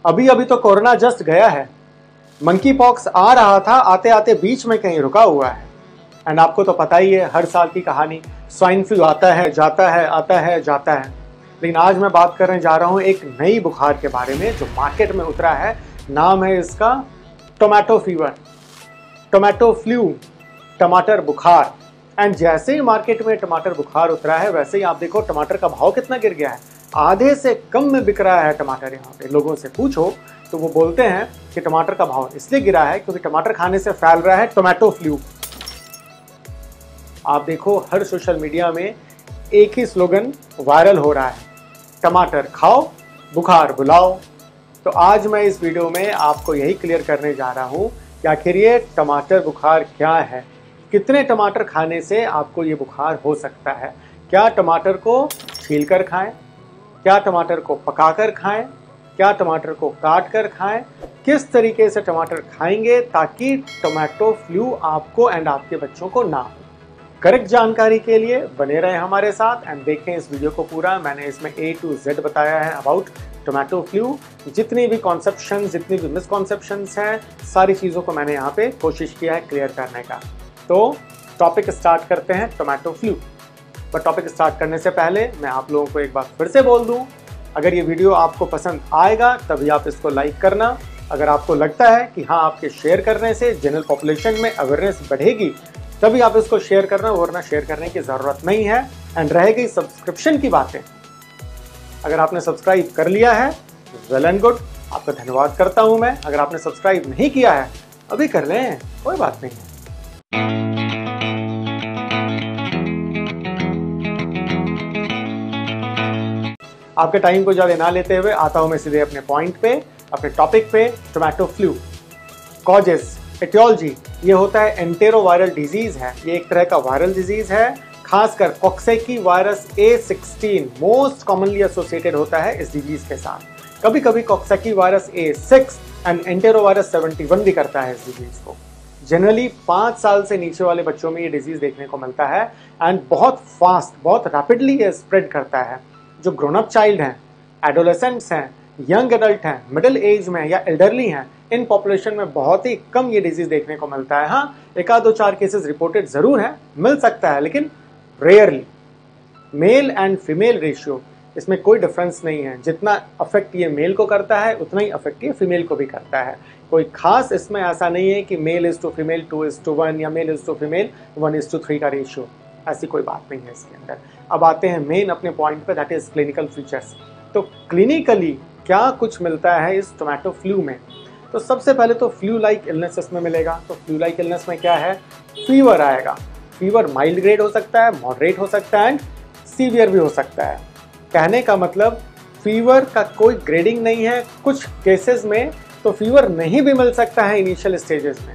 अभी अभी तो कोरोना जस्ट गया है, मंकी पॉक्स आ रहा था, आते आते बीच में कहीं रुका हुआ है। एंड आपको तो पता ही है हर साल की कहानी, स्वाइन फ्लू आता है जाता है, आता है जाता है। लेकिन आज मैं बात करने जा रहा हूं एक नई बुखार के बारे में जो मार्केट में उतरा है। नाम है इसका टोमेटो फीवर, टोमेटो फ्लू, टमाटर बुखार। एंड जैसे ही मार्केट में टमाटर बुखार उतरा है वैसे ही आप देखो टमाटर का भाव कितना गिर गया है, आधे से कम में बिक रहा है टमाटर। यहाँ पे लोगों से पूछो तो वो बोलते हैं कि टमाटर का भाव इसलिए गिरा है क्योंकि टमाटर खाने से फैल रहा है टोमेटो फ्लू। आप देखो हर सोशल मीडिया में एक ही स्लोगन वायरल हो रहा है, टमाटर खाओ बुखार बुलाओ। तो आज मैं इस वीडियो में आपको यही क्लियर करने जा रहा हूं कि आखिर ये टमाटर बुखार क्या है, कितने टमाटर खाने से आपको ये बुखार हो सकता है। क्या टमाटर को छील कर खाएं, क्या टमाटर को पकाकर खाएं, क्या टमाटर को काट कर खाएं, किस तरीके से टमाटर खाएंगे ताकि टोमेटो फ्लू आपको एंड आपके बच्चों को ना हो। करेक्ट जानकारी के लिए बने रहे हमारे साथ एंड देखें इस वीडियो को पूरा। मैंने इसमें A to Z बताया है अबाउट टोमेटो फ्लू। जितनी भी कॉन्सेप्शन, जितनी भी मिसकॉन्सेप्शंस हैं, सारी चीज़ों को मैंने यहाँ पे कोशिश किया है क्लियर करने का। तो टॉपिक स्टार्ट करते हैं टोमेटो फ्लू। पर टॉपिक स्टार्ट करने से पहले मैं आप लोगों को एक बात फिर से बोल दूं, अगर ये वीडियो आपको पसंद आएगा तभी आप इसको लाइक करना। अगर आपको लगता है कि हाँ आपके शेयर करने से जनरल पॉपुलेशन में अवेयरनेस बढ़ेगी तभी आप इसको शेयर करना, वरना शेयर करने की ज़रूरत नहीं है। एंड रहेगी सब्सक्रिप्शन की बातें, अगर आपने सब्सक्राइब कर लिया है वेल एंड गुड, आपका धन्यवाद करता हूँ मैं। अगर आपने सब्सक्राइब नहीं किया है अभी कर लें, कोई बात नहीं है। आपके टाइम को ज़्यादा ना लेते हुए आता हूं मैं सीधे अपने पॉइंट पे, अपने टॉपिक पे। Tomato flu causes, etiology. ये होता है एंटेरोवायरल डिजीज है, ये एक तरह का वायरल डिजीज है। खासकर Coxsackie virus A16 most commonly associated होता है इस डिजीज के साथ। कभी कभी कॉक्सेकी वायरस A6 एंड एंटेरोवायरस 71 भी करता है इस डिजीज को। जनरली 5 साल से नीचे वाले बच्चों में ये डिजीज देखने को मिलता है एंड बहुत फास्ट, बहुत रैपिडली ये स्प्रेड करता है। जो ग्रोन अप चाइल्ड हैं, एडोलेसेंट्स हैं, यंग एडल्ट हैं, मिडिल एज में या एल्डरली हैं, इन पॉपुलेशन में बहुत ही कम ये डिजीज देखने को मिलता है। हाँ, एक आध दो चार केसेस रिपोर्टेड जरूर हैं, मिल सकता है, लेकिन rarely. Male and female ratio, इसमें कोई डिफरेंस नहीं है। जितना अफेक्ट ये मेल को करता है उतना ही अफेक्ट ये फीमेल को भी करता है। कोई खास इसमें ऐसा नहीं है कि मेल इज टू फीमेल 2:1 या मेल इज टू फीमेल 1:3 का रेशियो, ऐसी कोई बात नहीं है इसके अंदर। अब आते हैं मेन अपने पॉइंट पे, दैट इज क्लिनिकल फीचर्स। तो क्लिनिकली क्या कुछ मिलता है इस टोमेटो फ्लू में। तो सबसे पहले तो फ्लू लाइक इलनेस इसमें मिलेगा। तो फ्लू लाइक इलनेस में क्या है, फीवर आएगा। फीवर माइल्ड ग्रेड हो सकता है, मॉडरेट हो सकता है एंड सीवियर भी हो सकता है। कहने का मतलब फीवर का कोई ग्रेडिंग नहीं है। कुछ केसेस में तो फीवर नहीं भी मिल सकता है इनिशियल स्टेजेस में।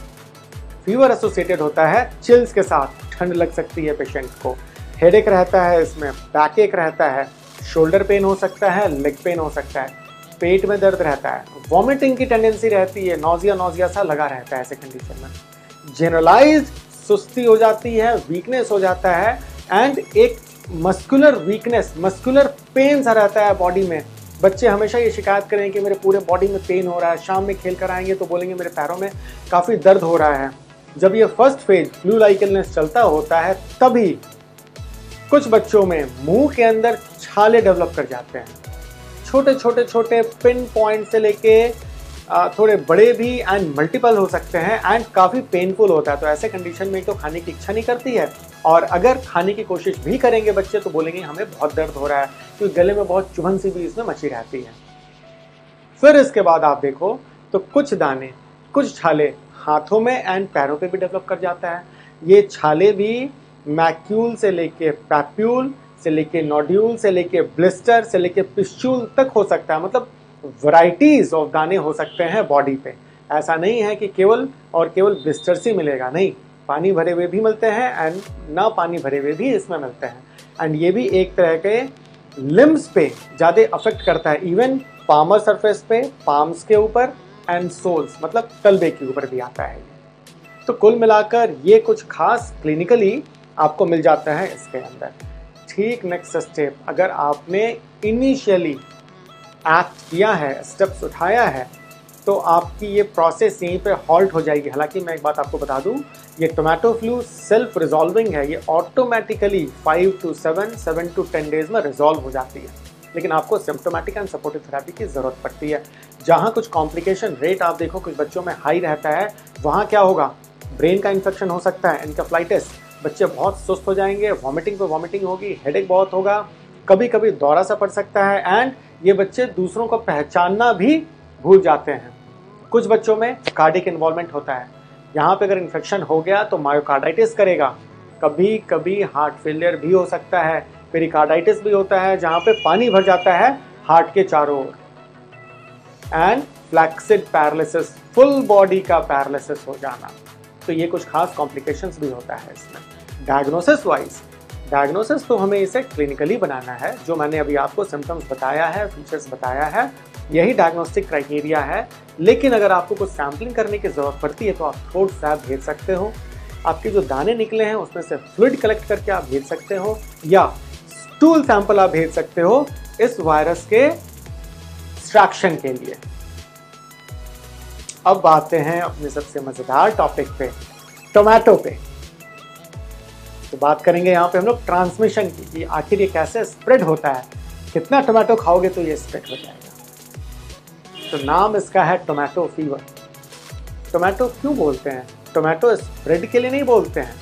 फीवर एसोसिएटेड होता है चिल्स के साथ, ठंड लग सकती है पेशेंट को, हेडेक रहता है, इसमें बैक एक रहता है, शोल्डर पेन हो सकता है, लेग पेन हो सकता है, पेट में दर्द रहता है, वॉमिटिंग की टेंडेंसी रहती है, नोजिया सा लगा रहता है ऐसे कंडीशन में। जनरलाइज्ड सुस्ती हो जाती है, वीकनेस हो जाता है एंड एक मस्कुलर वीकनेस, मस्कुलर पेन सा रहता है बॉडी में। बच्चे हमेशा ये शिकायत करें कि मेरे पूरे बॉडी में पेन हो रहा है। शाम में खेल कर आएंगे तो बोलेंगे मेरे पैरों में काफ़ी दर्द हो रहा है। जब ये first phase flu like illness चलता होता है तभी कुछ बच्चों में मुंह के अंदर छाले डेवलप कर जाते हैं, छोटे छोटे छोटे पिन पॉइंट से लेके थोड़े बड़े भी एंड मल्टीपल हो सकते हैं एंड काफ़ी पेनफुल होता है। तो ऐसे कंडीशन में तो खाने की इच्छा नहीं करती है और अगर खाने की कोशिश भी करेंगे बच्चे तो बोलेंगे हमें बहुत दर्द हो रहा है, क्योंकि गले में बहुत चुभन सी भी इसमें मची रहती है। फिर इसके बाद आप देखो तो कुछ दाने, कुछ छाले हाथों में एंड पैरों पे भी डेवलप कर जाता है। ये छाले भी मैक्यूल से लेके पैप्यूल से लेके नोड्यूल से लेके ब्लिस्टर से लेके पिस्चूल तक हो सकता है। मतलब वैरायटीज ऑफ दाने हो सकते हैं बॉडी पे। ऐसा नहीं है कि केवल और केवल ब्लिस्टर्स ही मिलेगा, नहीं, पानी भरे हुए भी मिलते हैं एंड ना पानी भरे हुए भी इसमें मिलते हैं। एंड ये भी एक तरह के लिम्स पे ज़्यादा अफेक्ट करता है, इवन पामर सरफेस पे, पाम्स के ऊपर एंड सोल्स, मतलब तलबे के ऊपर भी आता है। तो कुल मिलाकर ये कुछ खास क्लिनिकली आपको मिल जाता है इसके अंदर। ठीक नेक्स्ट स्टेप, अगर आपने इनिशियली एक्ट किया है, स्टेप्स उठाया है, तो आपकी ये प्रोसेस यहीं पे हॉल्ट हो जाएगी। हालांकि मैं एक बात आपको बता दूं, ये टोमेटो फ्लू सेल्फ रिजॉल्विंग है, ये ऑटोमेटिकली 5 to 7 to 10 डेज में रिजॉल्व हो जाती है। लेकिन आपको सिम्प्टोमेटिक एंड सपोर्टिव थेरेपी की ज़रूरत पड़ती है। जहाँ कुछ कॉम्प्लिकेशन रेट आप देखो कुछ बच्चों में हाई रहता है, वहाँ क्या होगा, ब्रेन का इन्फेक्शन हो सकता है, एन्केफेलाइटिस, बच्चे बहुत सुस्त हो जाएंगे, वॉमिटिंग पे वॉमिटिंग होगी, हेडेक बहुत होगा, कभी कभी दौरा सा पड़ सकता है, एंड ये बच्चे दूसरों को पहचानना भी भूल जाते हैं। कुछ बच्चों में कार्डिक इन्वॉल्वमेंट होता है, यहाँ पे अगर इन्फेक्शन हो गया तो मायोकार्डाइटिस करेगा, कभी कभी हार्ट फेलियर भी हो सकता है, पेरिकार्डाइटिस भी होता है जहाँ पे पानी भर जाता है हार्ट के चारों ओर, and flaccid paralysis, full body का पैरालिसिस हो जाना। तो ये कुछ खास कॉम्प्लिकेशंस भी होता है इसमें। डायग्नोसिस वाइज, डायग्नोसिस तो हमें इसे क्लिनिकली बनाना है, जो मैंने अभी आपको सिम्टम्स बताया है, फीचर्स बताया है, यही डायग्नोस्टिक क्राइटेरिया है। लेकिन अगर आपको कुछ सैम्पलिंग करने की ज़रूरत पड़ती है तो आप थ्रोट स्वैब भेज सकते हो, आपके जो दाने निकले हैं उसमें से फ्लूइड कलेक्ट करके आप भेज सकते हो, या स्टूल सैंपल आप भेज सकते हो इस वायरस के एक्सट्रैक्शन के लिए। अब आते हैं अपने सबसे मजेदार टॉपिक पे, टोमेटो पे। तो बात करेंगे यहाँ पे हम लोग ट्रांसमिशन की, कि आखिर ये कैसे स्प्रेड होता है, कितना टोमेटो खाओगे तो ये स्प्रेड हो जाएगा। तो नाम इसका है टोमेटो फीवर। टोमेटो क्यों बोलते हैं? टोमेटो स्प्रेड के लिए नहीं बोलते हैं,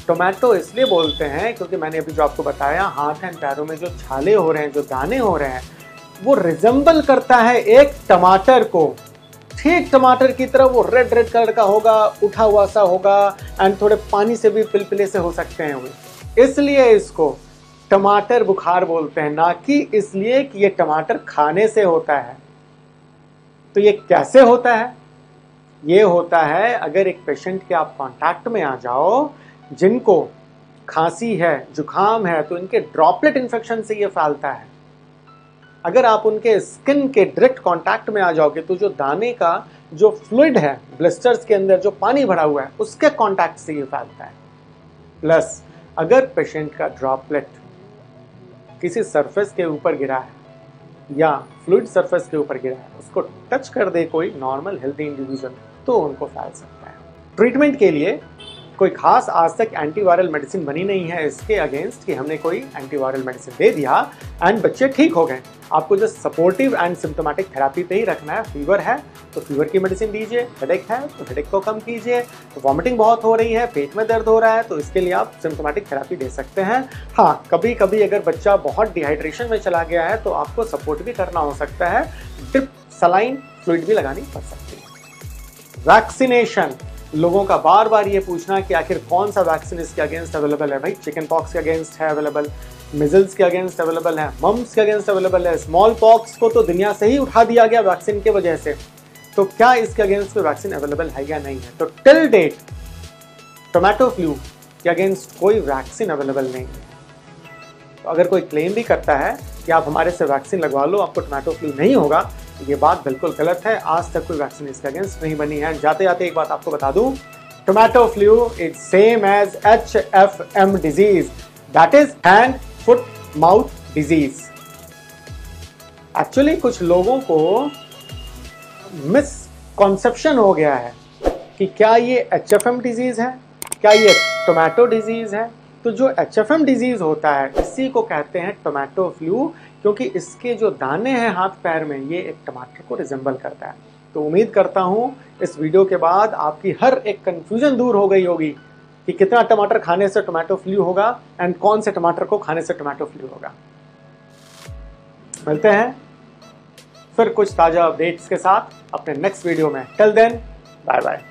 टोमेटो इसलिए बोलते हैं क्योंकि मैंने अभी जो आपको बताया, हाथ एंड पैरों में जो छाले हो रहे हैं, जो दाने हो रहे हैं, वो रिजेंबल करता है एक टमाटर को। ठीक टमाटर की तरह वो रेड रेड कलर का होगा, उठा हुआ सा होगा, एंड थोड़े पानी से भी पिलपिले से हो सकते हैं वो। इसलिए इसको टमाटर बुखार बोलते हैं, ना कि इसलिए कि ये टमाटर खाने से होता है। तो ये कैसे होता है? ये होता है अगर एक पेशेंट के आप कांटेक्ट में आ जाओ जिनको खांसी है, जुकाम है, तो इनके ड्रॉपलेट इन्फेक्शन से ये फैलता है। अगर आप उनके स्किन के डायरेक्ट कांटेक्ट में आ जाओगे तो जो दाने का जो फ्लूइड है ब्लिस्टर्स के अंदर, जो पानी भरा हुआ है, उसके कांटेक्ट से ये फैलता है। प्लस अगर पेशेंट का ड्रॉपलेट किसी सरफेस के ऊपर गिरा है या फ्लूइड सरफेस के ऊपर गिरा है, उसको टच कर दे कोई नॉर्मल हेल्दी इंडिविजुअल, तो उनको फैल सकता है। ट्रीटमेंट के लिए कोई खास आज तक एंटीवायरल मेडिसिन बनी नहीं है इसके अगेंस्ट कि हमने कोई एंटीवायरल मेडिसिन दे दिया एंड बच्चे ठीक हो गए। आपको जो सपोर्टिव एंड सिम्प्टोमेटिक थेरेपी पे ही रखना है। फीवर है तो फीवर की मेडिसिन दीजिए, हेडेक है तो हेडेक को कम कीजिए, तो वॉमिटिंग बहुत हो रही है, पेट में दर्द हो रहा है, तो इसके लिए आप सिम्प्टोमेटिक थेरेपी दे सकते हैं। हाँ, कभी कभी अगर बच्चा बहुत डिहाइड्रेशन में चला गया है तो आपको सपोर्ट भी करना हो सकता है, ड्रिप, सलाइन, फ्लूइड भी लगानी पड़ सकती है। वैक्सीनेशन, लोगों का बार बार ये पूछना कि आखिर कौन सा वैक्सीन इसके अगेंस्ट अवेलेबल है। भाई चिकन पॉक्स के अगेंस्ट है अवेलेबल, मिजल्स के अगेंस्ट अवेलेबल है, मम्स के अगेंस्ट अवेलेबल है, स्मॉल पॉक्स को तो दुनिया से ही उठा दिया गया वैक्सीन की वजह से। तो क्या इसके अगेंस्ट कोई वैक्सीन अवेलेबल है या नहीं है? तो टिल डेट टोमेटो फ्लू के अगेंस्ट कोई वैक्सीन अवेलेबल नहीं है। तो अगर कोई क्लेम भी करता है कि आप हमारे से वैक्सीन लगवा लो, आपको टोमेटो फ्लू नहीं होगा, ये बात बिल्कुल गलत है। आज तक कोई वैक्सीन इसके अगेंस्ट नहीं बनी है। जाते जाते एक बात आपको बता दूं, tomato flu is same as HFM disease, that is hand foot mouth disease. Actually कुछ लोगों को मिसकॉन्सेप्शन हो गया है कि क्या ये HFM डिजीज है, क्या ये टोमेटो डिजीज है। तो जो HFM डिजीज होता है इसी को कहते हैं टोमेटो फ्लू, क्योंकि इसके जो दाने हैं हाथ पैर में, ये एक टमाटर को रिजेंबल करता है। तो उम्मीद करता हूँ इस वीडियो के बाद आपकी हर एक कंफ्यूजन दूर हो गई होगी कि कितना टमाटर खाने से टोमेटो फ्लू होगा एंड कौन से टमाटर को खाने से टोमेटो फ्लू होगा। मिलते हैं फिर कुछ ताज़ा अपडेट्स के साथ अपने नेक्स्ट वीडियो में। Till then, bye bye.